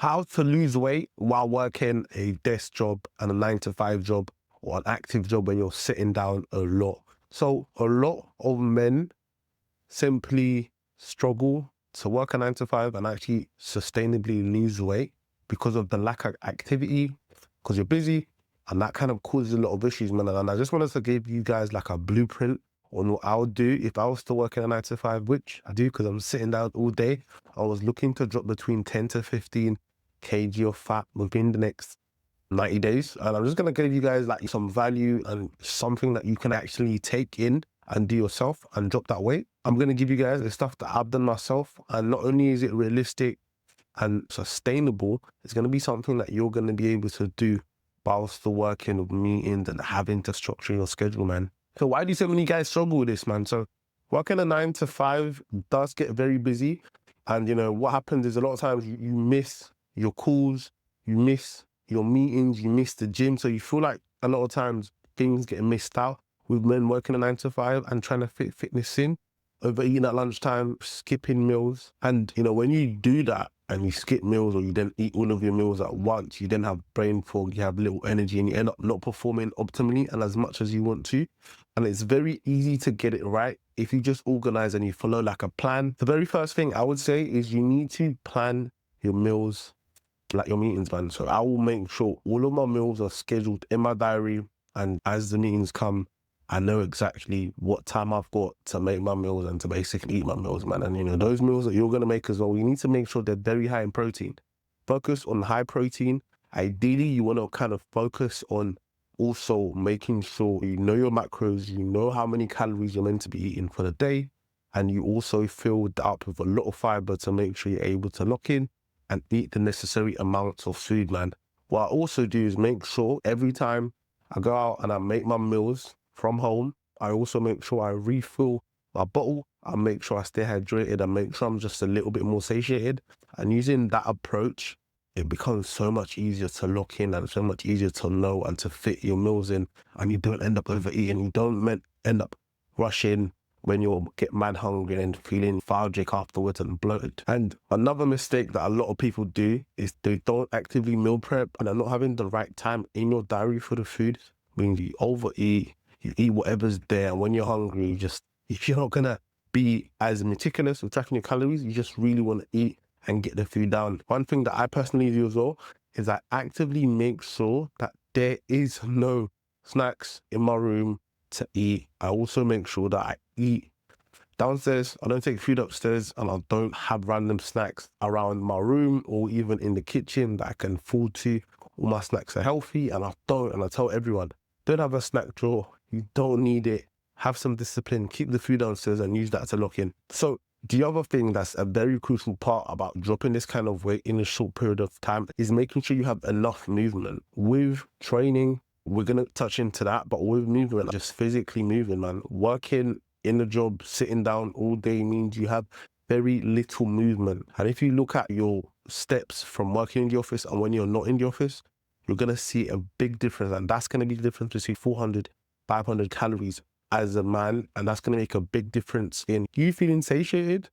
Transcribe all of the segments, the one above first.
How to lose weight while working a desk job and a 9 to 5 job or an active job when you're sitting down a lot. So a lot of men simply struggle to work a 9 to 5 and actually sustainably lose weight because of the lack of activity, because you're busy, and that kind of causes a lot of issues, man. And I just wanted to give you guys like a blueprint on what I would do if I was to work in a 9 to 5, which I do because I'm sitting down all day. I was looking to drop between 10 to 15 kg of fat within the next 90 days. And I'm just going to give you guys like some value and something that you can actually take in and do yourself and drop that weight. I'm going to give you guys the stuff that I've done myself. And not only is it realistic and sustainable, it's going to be something that you're going to be able to do whilst still working with meetings and having to structure your schedule, man. So why do so many guys struggle with this, man? So working a 9 to 5 does get very busy. And you know, what happens is a lot of times you miss your calls, you miss your meetings, you miss the gym. So you feel like a lot of times things get missed out with men working a 9 to 5 and trying to fit fitness in, overeating at lunchtime, skipping meals. And you know, when you do that and you skip meals or you then eat all of your meals at once, you then have brain fog, you have little energy, and you end up not performing optimally and as much as you want to. And it's very easy to get it right if you just organize and you follow like a plan. The very first thing I would say is you need to plan your meals like your meetings, man. So I will make sure all of my meals are scheduled in my diary, and as the meetings come, I know exactly what time I've got to make my meals and to basically eat my meals, man. And you know, those meals that you're going to make as well, you need to make sure they're very high in protein. Focus on high protein. Ideally, you want to kind of focus on also making sure you know your macros, you know how many calories you're meant to be eating for the day, and you also fill that up with a lot of fiber to make sure you're able to lock in and eat the necessary amounts of food, man. What I also do is make sure every time I go out and I make my meals from home, I also make sure I refill my bottle. I make sure I stay hydrated. I make sure I'm just a little bit more satiated. And using that approach, it becomes so much easier to lock in and so much easier to know and to fit your meals in. And you don't end up overeating. You don't end up rushing when you get mad hungry and feeling lethargic afterwards and bloated. And another mistake that a lot of people do is they don't actively meal prep and they're not having the right time in your diary for the food. When you overeat, you eat whatever's there, and when you're hungry, if you're not gonna be as meticulous with tracking your calories, you just really want to eat and get the food down. One thing that I personally do as well is I actively make sure that there is no snacks in my room to eat. I also make sure that I eat downstairs. I don't take food upstairs, and I don't have random snacks around my room or even in the kitchen that I can afford to. All my snacks are healthy, and I tell everyone, don't have a snack drawer. You don't need it. Have some discipline, keep the food downstairs and use that to lock in. So the other thing that's a very crucial part about dropping this kind of weight in a short period of time is making sure you have enough movement. With training, we're going to touch into that, but with movement, just physically moving, man. Working in the job, sitting down all day means you have very little movement. And if you look at your steps from working in the office and when you're not in the office, you're going to see a big difference. And that's going to be the difference between 400, 500 calories as a man. And that's going to make a big difference in you feeling satiated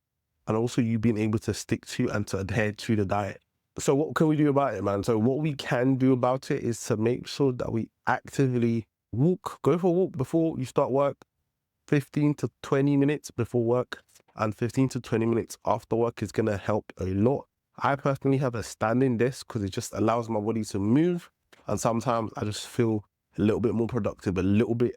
and also you being able to stick to and to adhere to the diet. So what can we do about it, man? So what we can do about it is to make sure that we actively go for a walk before you start work, 15 to 20 minutes before work and 15 to 20 minutes after work is going to help a lot. I personally have a standing desk because it just allows my body to move. And sometimes I just feel a little bit more productive,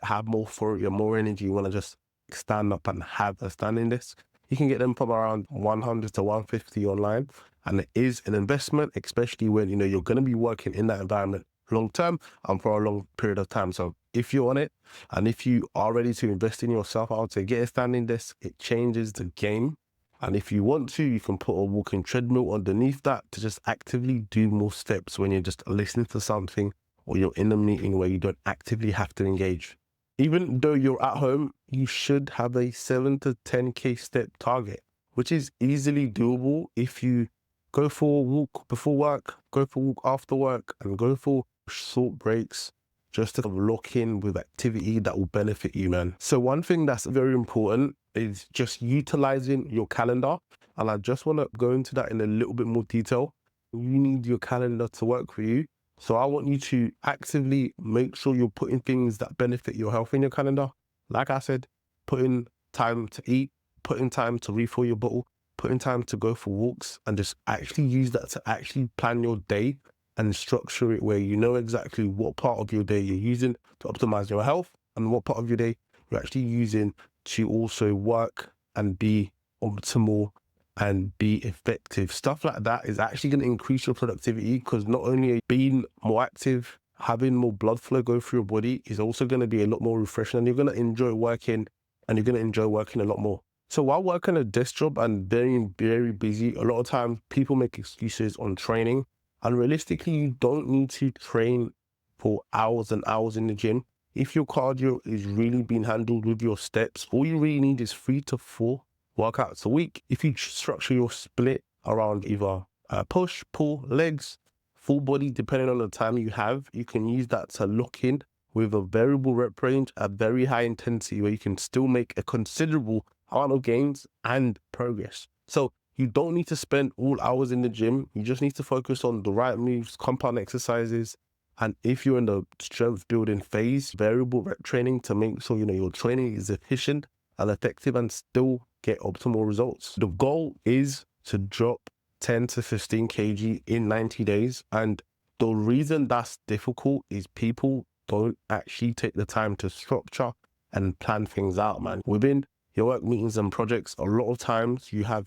have more authority and more energy when I just stand up and have a standing desk. You can get them from around 100 to 150 online. And it is an investment, especially when, you know, you're going to be working in that environment long term and for a long period of time. So if you're on it and if you are ready to invest in yourself, I would say get a standing desk. It changes the game. And if you want to, you can put a walking treadmill underneath that to just actively do more steps when you're just listening to something or you're in a meeting where you don't actively have to engage. Even though you're at home, you should have a 7 to 10K step target, which is easily doable if you go for a walk before work, go for a walk after work, and go for short breaks just to lock in with activity that will benefit you, man. So one thing that's very important is just utilizing your calendar. And I just want to go into that in a little bit more detail. you need your calendar to work for you. So I want you to actively make sure you're putting things that benefit your health in your calendar. Like I said, putting time to eat, putting time to refill your bottle, putting time to go for walks, and just actually use that to actually plan your day and structure it where you know exactly what part of your day you're using to optimize your health and what part of your day you're actually using to also work and be optimal and be effective. Stuff like that is actually going to increase your productivity, because not only are you being more active, having more blood flow go through your body is also going to be a lot more refreshing, and you're going to enjoy working, and you're going to enjoy working a lot more. So while working a desk job and being very busy, a lot of times people make excuses on training, and realistically, you don't need to train for hours and hours in the gym. If your cardio is really being handled with your steps, all you really need is 3 to 4 workouts a week. If you structure your split around either push, pull, legs, full body, depending on the time you have, you can use that to lock in with a variable rep range at very high intensity where you can still make a considerable amount of gains and progress. So you don't need to spend all hours in the gym. You just need to focus on the right moves, compound exercises. And if you're in the strength building phase, variable rep training to make sure, your training is efficient and effective and still get optimal results. The goal is to drop 10 to 15 kg in 90 days. And the reason that's difficult is people don't actually take the time to structure and plan things out, man. Within your work meetings and projects, a lot of times you have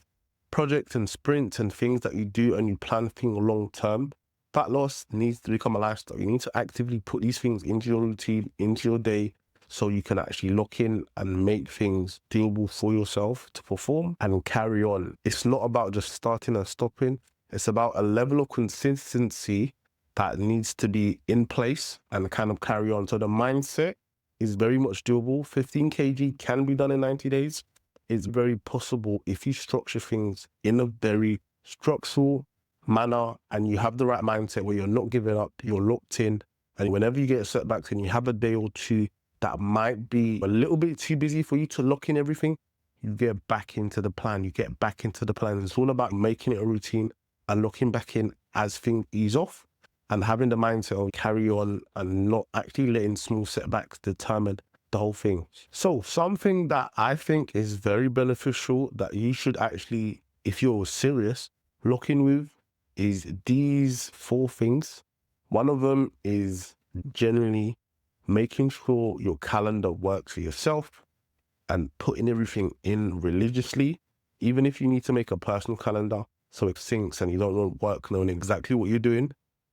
projects and sprints and things that you do and you plan things long term. Fat loss needs to become a lifestyle. You need to actively put these things into your routine, into your day, so you can actually lock in and make things doable for yourself to perform and carry on. It's not about just starting and stopping. It's about a level of consistency that needs to be in place and kind of carry on. So the mindset is very much doable. 15 kg can be done in 90 days. It's very possible if you structure things in a very structural manner and you have the right mindset where you're not giving up, you're locked in. And whenever you get setbacks and you have a day or two that might be a little bit too busy for you to lock in everything, you get back into the plan. You get back into the plan. It's all about making it a routine and locking back in as things ease off and having the mindset of carry on and not actually letting small setbacks determine the whole thing. So something that I think is very beneficial that you should actually, if you're serious, lock in with is these 4 things. One of them is generally making sure your calendar works for yourself and putting everything in religiously, even if you need to make a personal calendar so it syncs and you don't know work knowing exactly what you're doing,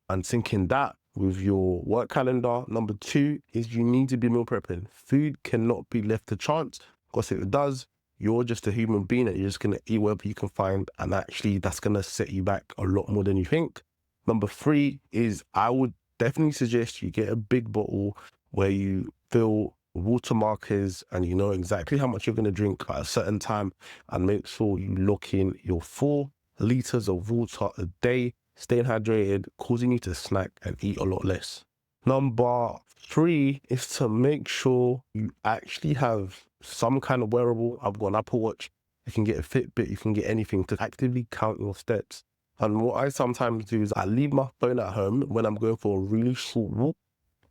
and syncing that with your work calendar. Number 2 is you need to be meal prepping. Food cannot be left to chance, because if it does, you're just a human being and you're just going to eat whatever you can find, and actually that's going to set you back a lot more than you think. Number 3 is I would definitely suggest you get a big bottle where you fill water markers and you know exactly how much you're going to drink at a certain time, and make sure you lock in your 4 liters of water a day, staying hydrated, causing you to snack and eat a lot less. Number 3 is to make sure you actually have some kind of wearable. I've got an Apple Watch, you can get a Fitbit, you can get anything to actively count your steps. And what I sometimes do is I leave my phone at home when I'm going for a really short walk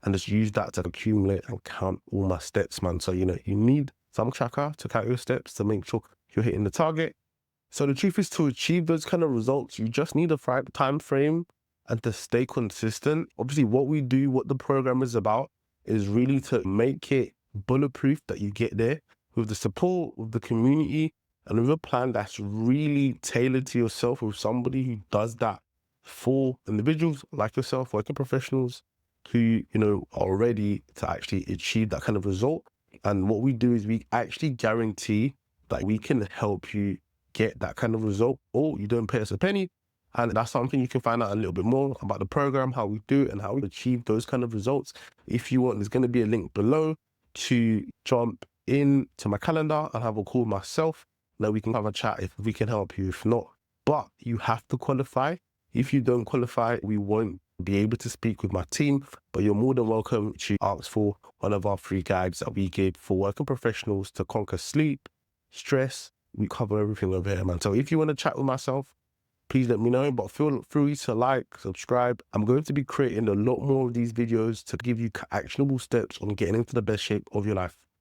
and just use that to accumulate and count all my steps, man. So, you need some tracker to count your steps to make sure you're hitting the target. So the truth is, to achieve those kind of results, you just need a time frame and to stay consistent. Obviously, what we do, what the program is about, is really to make it bulletproof that you get there with the support of the community and with a plan that's really tailored to yourself, with somebody who does that for individuals like yourself, working professionals who, are ready to actually achieve that kind of result. And what we do is we actually guarantee that we can help you get that kind of result, or you don't pay us a penny. And that's something you can find out a little bit more about the program, how we do it and how we achieve those kind of results. If you want, there's going to be a link below to jump in to my calendar and have a call with myself. Now we can have a chat if we can help you. If not, but you have to qualify. If you don't qualify, we won't be able to speak with my team, but you're more than welcome to ask for one of our free guides that we give for working professionals to conquer sleep, stress. We cover everything over here, man. So if you want to chat with myself, please let me know. But feel free to like, subscribe. I'm going to be creating a lot more of these videos to give you actionable steps on getting into the best shape of your life.